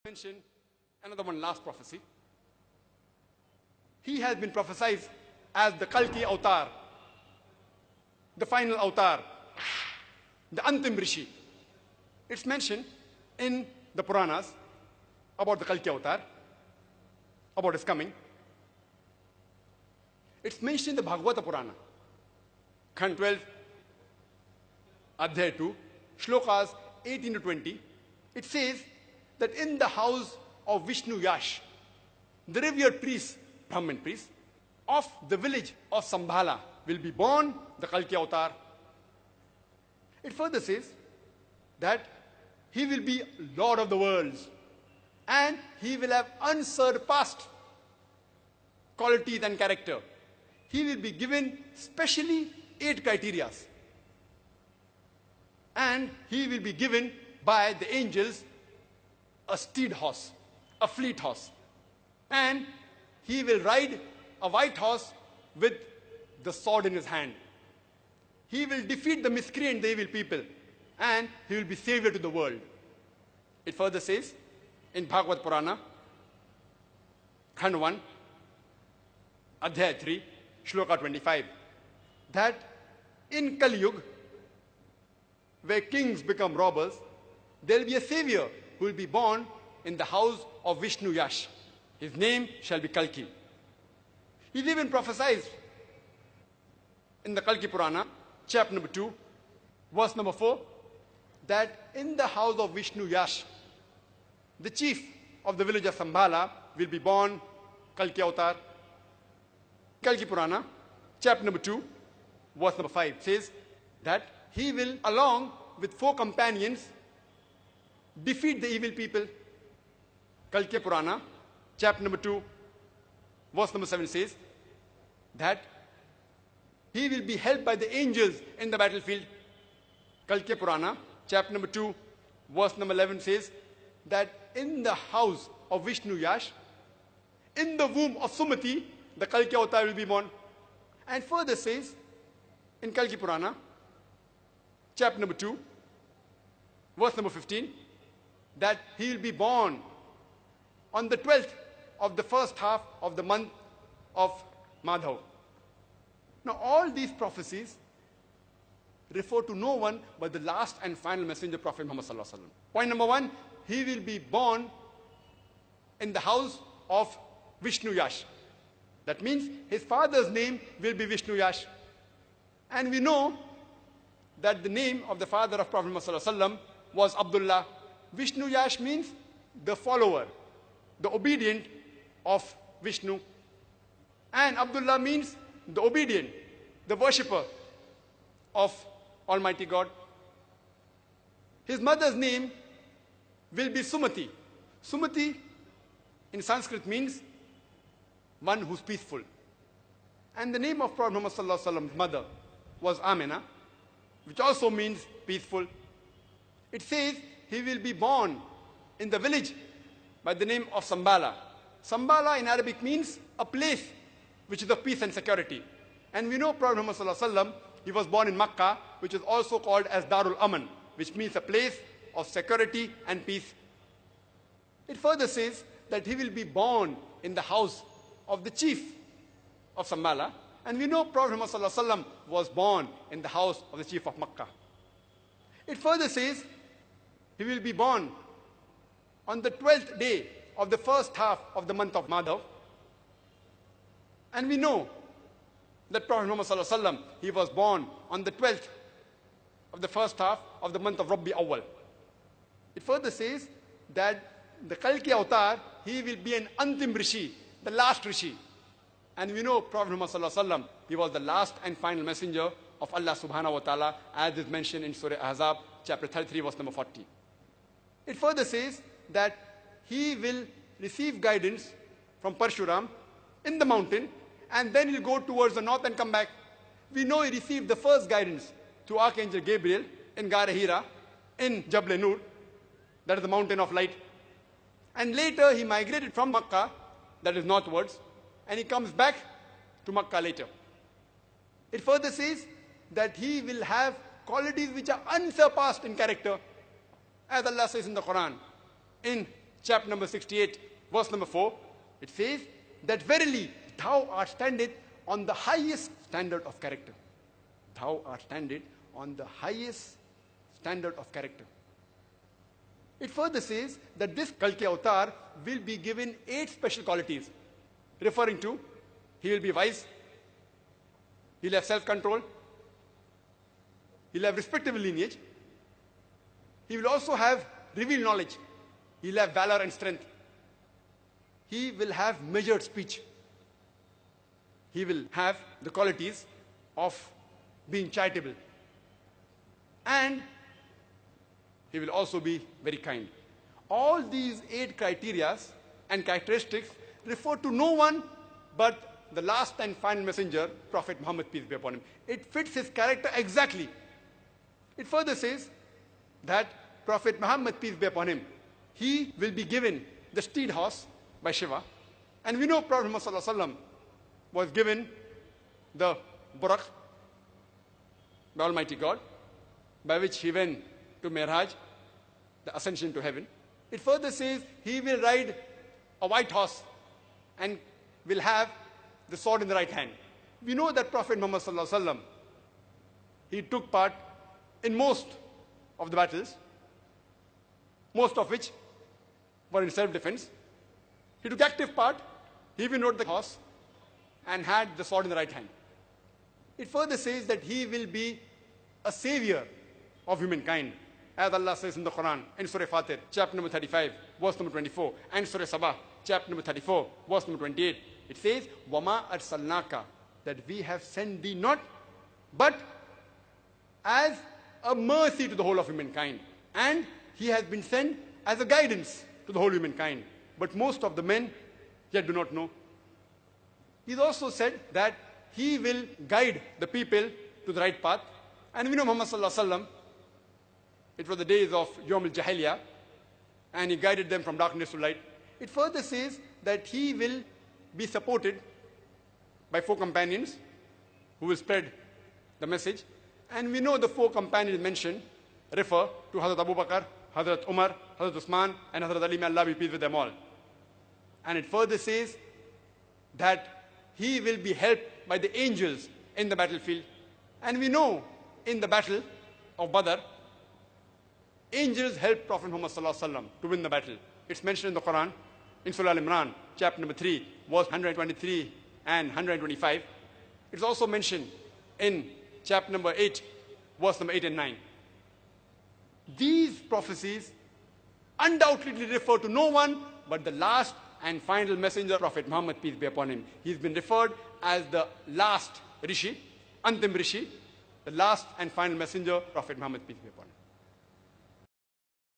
mention another one last prophecy. He has been prophesied as the Kalki Avatar, the final Avatar, the Antim Rishi. It's mentioned in the Puranas about the Kalki Avatar, about his coming. It's mentioned in the Bhagavata Purana, Khand 12, Adhyay 2, Shlokas 18 to 20. It says that in the house of Vishnu Yash, the revered priest, Brahmin priest, of the village of Sambhala will be born the Kalki Avatar. It further says that he will be Lord of the worlds and he will have unsurpassed qualities and character. He will be given specially 8 criteria. And he will be given by the angels a steed horse, a fleet horse. And he will ride a white horse with the sword in his hand. He will defeat the miscreant, the evil people, and he will be savior to the world. It further says in Bhagavad Purana, Khand 1, Adhyay 3, Shloka 25, that in Kali Yuga, where kings become robbers, there will be a savior who will be born in the house of Vishnu Yash. His name shall be Kalki. He's even prophesied in the Kalki Purana, chapter number 2, verse number 4, that in the house of Vishnu Yash, the chief of the village of Sambhala will be born Kalki Avatar. Kalki Purana, chapter number 2, verse number 5 says that he will, along with 4 companions, defeat the evil people. Kalki Purana, chapter number 2, verse number 7 says that he will be helped by the angels in the battlefield. Kalki Purana, chapter number 2, verse number 11 says that in the house of Vishnu Yash, in the womb of Sumati, the Kalki Avatar will be born. And further says in Kalki Purana, chapter number 2, verse number 15, that he will be born on the 12th of the first half of the month of Madhav. Now all these prophecies refer to no one but the last and final messenger, Prophet Muhammad Sallallahu Alaihi Wasallam. Point number 1, he will be born in the house of Vishnu Yash. That means his father's name will be Vishnu Yash. And we know that the name of the father of Prophet Muhammad Sallallahu Alaihi Wasallam was Abdullah. Vishnu Yash means the follower, the obedient of Vishnu. And Abdullah means the obedient, the worshipper of Almighty God. His mother's name will be Sumati. Sumati in Sanskrit means one who's peaceful. And the name of Prophet Muhammad Sallallahu Alaihi Wasallam's mother was Amina, which also means peaceful. It says he will be born in the village by the name of Sambhala. Sambhala in Arabic means a place which is of peace and security. And we know Prophet Muhammad Sallallahu Alaihi Wasallam, he was born in Makkah, which is also called as Darul Aman, which means a place of security and peace. It further says that he will be born in the house of the chief of Sambhala. And we know Prophet Muhammad Sallallahu Alaihi Wasallam was born in the house of the chief of Makkah. It further says he will be born on the 12th day of the first half of the month of Madhav. And we know that Prophet Muhammad Sallallahu Alaihi Wasallam, he was born on the 12th of the first half of the month of Rabbi Awwal. It further says that the Kalki Avatar, he will be an Antim Rishi, the last Rishi. And we know Prophet Muhammad Sallallahu Alaihi Wasallam, he was the last and final messenger of Allah Subhanahu wa Ta'ala, as is mentioned in Surah Ahzab, chapter 33, verse number 40. It further says that he will receive guidance from Parshuram in the mountain, and then he'll go towards the north and come back. We know he received the first guidance through Archangel Gabriel in Gara Hira, in Jabal Nur, that is the mountain of light. And later he migrated from Makkah, that is northwards, and he comes back to Makkah later. It further says that he will have qualities which are unsurpassed in character. As Allah says in the Quran, in chapter number 68, verse number 4, it says that verily thou art standeth on the highest standard of character. Thou art standeth on the highest standard of character. It further says that this Kalki Avatar will be given 8 special qualities, referring to he will be wise, he will have self-control, he will have respectable lineage, he will also have revealed knowledge, he will have valor and strength, he will have measured speech, he will have the qualities of being charitable, and he will also be very kind. All these 8 criteria and characteristics refer to no one but the last and final messenger, Prophet Muhammad, peace be upon him. It fits his character exactly. It further says that Prophet Muhammad, peace be upon him, he will be given the steed horse by Shiva. And we know Prophet Muhammad was given the Burak by Almighty God, by which he went to Mi'raj, the ascension to heaven. It further says he will ride a white horse and will have the sword in the right hand. We know that Prophet Muhammad he took part in most of the battles, most of which were in self-defense. He took active part, he even rode the horse and had the sword in the right hand. It further says that he will be a savior of humankind, as Allah says in the Quran, in Surah Fatir, chapter number 35, verse number 24, and Surah Sabah, chapter number 34, verse number 28. It says, وَمَا أَرْسَلْنَاكَ, that we have sent thee not, but as a mercy to the whole of humankind. And he has been sent as a guidance to the whole humankind. But most of the men yet do not know. He's also said that he will guide the people to the right path. And we know Muhammad it was the days of Yawm al-Jahiliyyah, and he guided them from darkness to light. It further says that he will be supported by 4 companions who will spread the message. And we know the 4 companions mentioned refer to Hazrat Abu Bakr, Hazrat Umar, Hazrat Usman, and Hazrat Ali, may Allah be pleased with them all. And it further says that he will be helped by the angels in the battlefield. And we know in the battle of Badr, angels helped Prophet Muhammad to win the battle. It's mentioned in the Quran, in Surah Al-Imran, chapter number 3, verse 123 and 125. It's also mentioned in chapter number 8, verse number 8 and 9. These prophecies undoubtedly refer to no one but the last and final messenger, Prophet Muhammad, peace be upon him. He's been referred as the last Rishi, Antim Rishi, the last and final messenger, Prophet Muhammad, peace be upon him.